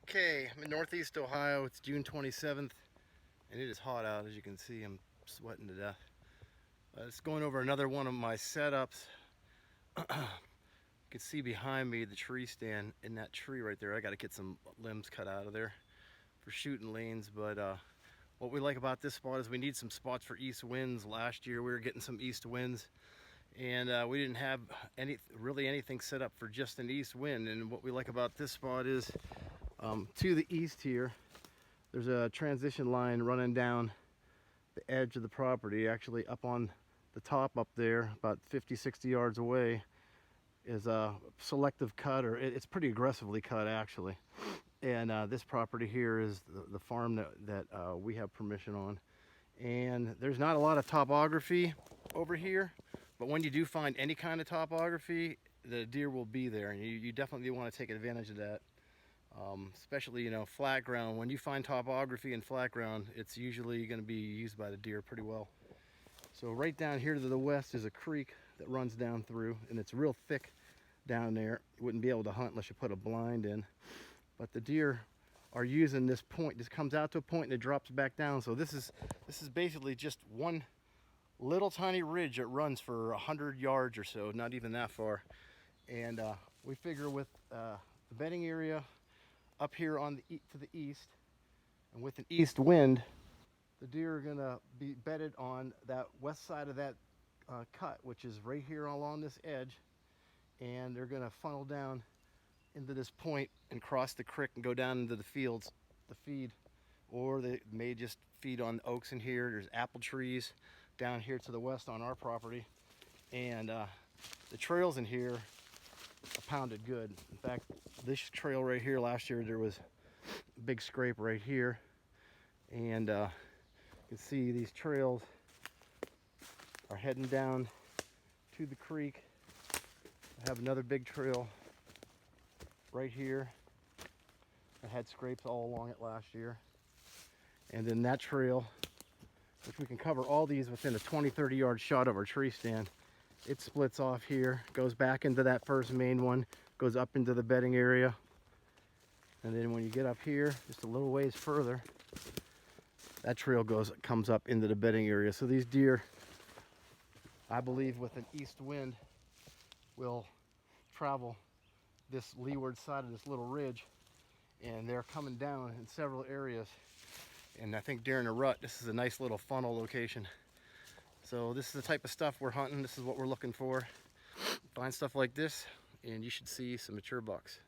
Okay, I'm in Northeast Ohio. It's June 27th, and it is hot out. As you can see, I'm sweating to death. It's going over another one of my setups. You can see behind me the tree stand in that tree right there. I got to get some limbs cut out of there for shooting lanes, but what we like about this spot is we need some spots for east winds. Last year we were getting some east winds, and we didn't have really anything set up for just an east wind. And what we like about this spot is to the east here, there's a transition line running down the edge of the property. Actually up on the top up there, about 50-60 yards away, is a selective cut, or it's pretty aggressively cut actually. And this property here is the farm that we have permission on. And there's not a lot of topography over here, but when you do find any kind of topography, the deer will be there, and you definitely want to take advantage of that. Especially, you know, flat ground. When you find topography in flat ground, it's usually going to be used by the deer pretty well. So right down here to the west is a creek that runs down through, and it's real thick down there. You wouldn't be able to hunt unless you put a blind in. But the deer are using this point. This comes out to a point and it drops back down. So this is basically just one little tiny ridge that runs for 100 yards or so, not even that far. And we figure with the bedding area up here on to the east, and with an east wind, the deer are gonna be bedded on that west side of that cut, which is right here along this edge, and they're gonna funnel down into this point and cross the creek and go down into the fields to feed, or they may just feed on oaks in here. There's apple trees down here to the west on our property, and the trails in here are pounded good. In fact, this trail right here, last year there was a big scrape right here, and you can see these trails are heading down to the creek. I have another big trail right here that had scrapes all along it last year, and then that trail, which we can cover all these within a 20-30 yard shot of our tree stand. It splits off here, goes back into that first main one, goes up into the bedding area, and then when you get up here just a little ways further, that trail comes up into the bedding area. So these deer, I believe with an east wind, will travel this leeward side of this little ridge, and they're coming down in several areas. And I think during a rut, this is a nice little funnel location. So this is the type of stuff we're hunting. This is what we're looking for. Find stuff like this, and you should see some mature bucks.